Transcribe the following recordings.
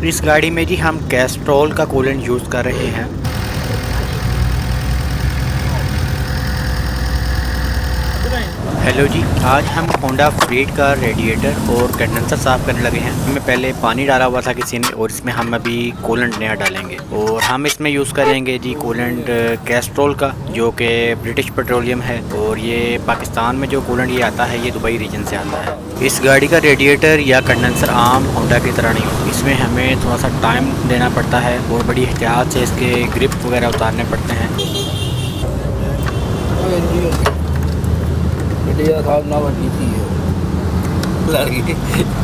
इस गाड़ी में जी हम कैस्ट्रॉल का कूलेंट यूज़ कर रहे हैं। हेलो जी, आज हम होंडा फ्रीड का रेडिएटर और कंडेंसर साफ़ करने लगे हैं। हमें पहले पानी डाला हुआ था किसी ने और इसमें हम अभी कूलेंट नया डालेंगे और हम इसमें यूज़ करेंगे जी कूलेंट कैस्ट्रॉल का, जो कि ब्रिटिश पेट्रोलियम है। और ये पाकिस्तान में जो कूलेंट ये आता है ये दुबई रीजन से आता है। इस गाड़ी का रेडिएटर या कंडेंसर आम होंडा की तरह नहीं होता, इसमें हमें थोड़ा सा टाइम देना पड़ता है और बड़ी एहतियात से इसके ग्रिप वगैरह उतारने पड़ते हैं।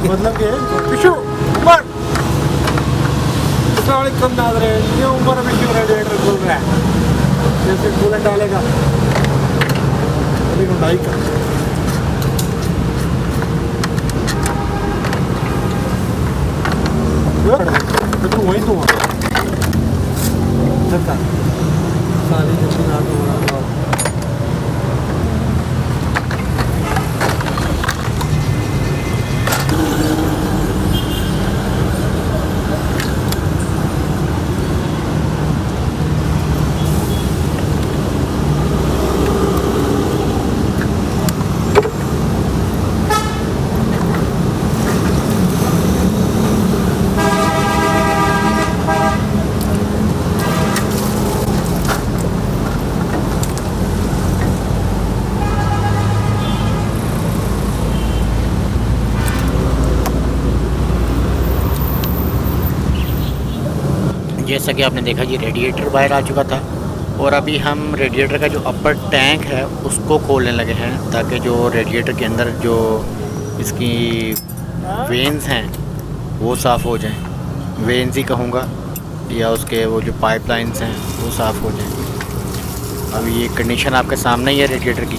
मतलब कम नाजरे ये उम्र में क्यों रेडिएटर खोल रहा है, जैसे कूलेंट डालेगा अभी ढाई का तू वही तो सारी जल्दी ना तो जैसा कि आपने देखा, ये रेडिएटर बाहर आ चुका था और अभी हम रेडिएटर का जो अपर टैंक है उसको खोलने लगे हैं, ताकि जो रेडिएटर के अंदर जो इसकी वेन्स हैं वो साफ़ हो जाएं। वेन्स ही कहूँगा, या उसके वो जो पाइपलाइंस हैं वो साफ़ हो जाएं। अभी ये कंडीशन आपके सामने ही है रेडिएटर की।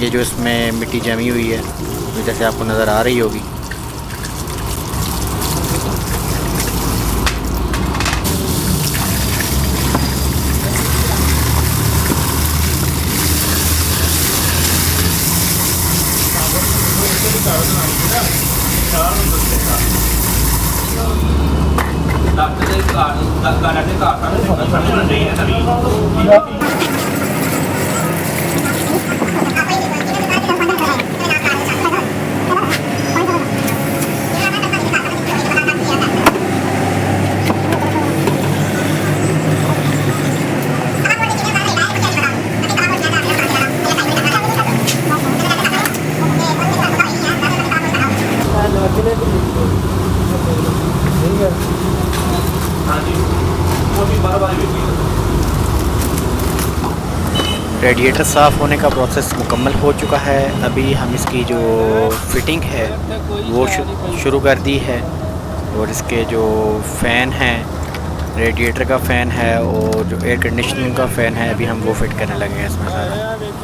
ये जो इसमें मिट्टी जमी हुई है तो जैसे आपको नज़र आ रही होगी। रेडिएटर साफ़ होने का प्रोसेस मुकम्मल हो चुका है। अभी हम इसकी जो फिटिंग है वो शुरू कर दी है और इसके जो फ़ैन हैं, रेडिएटर का फ़ैन है और जो एयर कंडीशनिंग का फ़ैन है, अभी हम वो फिट करने लगे हैं इसमें सारा।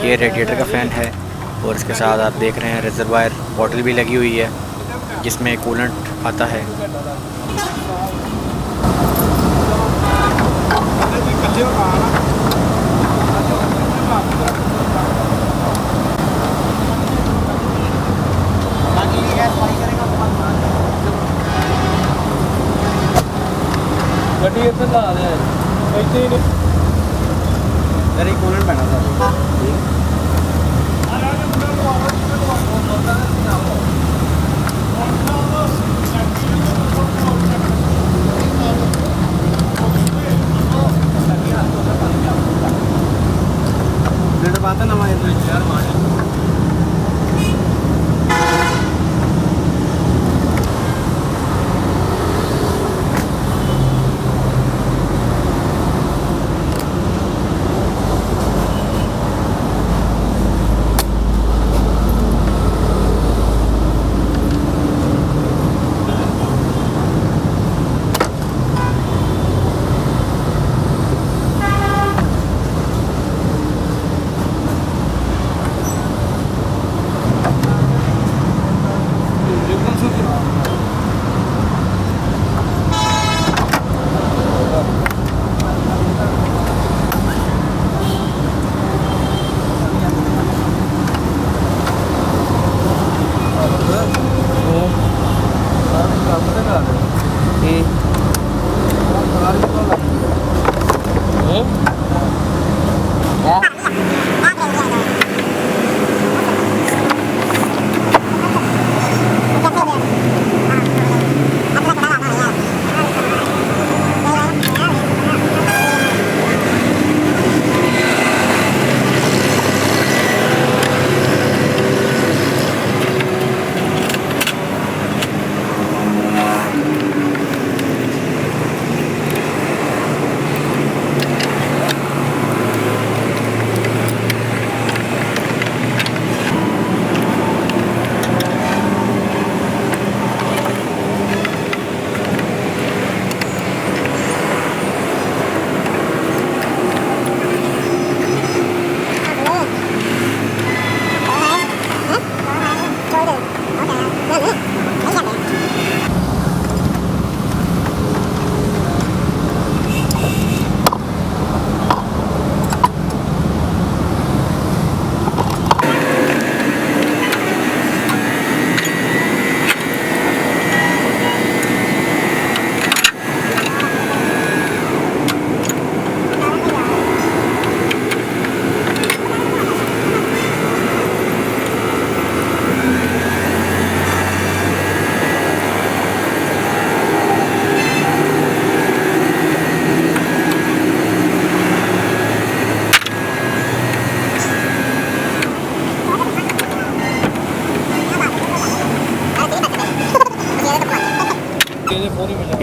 ये रेडिएटर का फ़ैन है और इसके साथ आप देख रहे हैं रिजर्वायर बॉटल भी लगी हुई है जिसमें कूलेंट आता है। गड्डी ਇੱਥੇ ਲਾ ਦੇ ਇੱਥੇ ਹੀ ਯਾਰ ਇਹ ਕੋਲਨ ਪੈਣਾ ਸਾਡਾ ਜਿਹੜਾ ਬਾਤ ਨਵਾਂ ਯਾਰ ਮਾਰ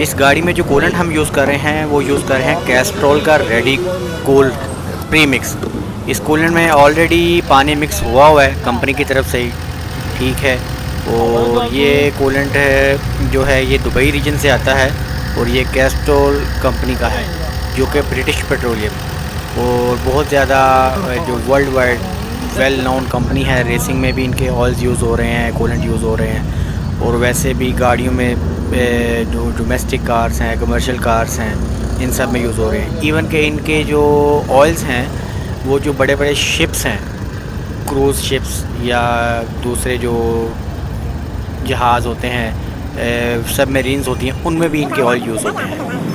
इस गाड़ी में जो कूलेंट हम यूज़ कर रहे हैं वो यूज़ कर रहे हैं कैस्ट्रॉल का रेडी कूल प्रीमिक्स। इस कूलेंट में ऑलरेडी पानी मिक्स हुआ है कंपनी की तरफ से ही, ठीक है। और ये कूलेंट है जो है ये दुबई रीजन से आता है और ये कैस्ट्रॉल कंपनी का है जो कि ब्रिटिश पेट्रोलियम और बहुत ज़्यादा जो world wide well known company है। रेसिंग में भी इनके ऑयल्स यूज़ हो रहे हैं, कूलेंट यूज़ हो रहे हैं और वैसे भी गाड़ियों में जो डोमेस्टिक कार्स हैं, कमर्शियल कार्स हैं, इन सब में यूज़ हो रहे हैं। इवन के इनके जो ऑयल्स हैं वो जो बड़े बड़े शिप्स हैं, क्रूज़ शिप्स या दूसरे जो जहाज़ होते हैं, सबमरीन्स होती हैं, उनमें भी इनके ऑयल यूज़ होते हैं।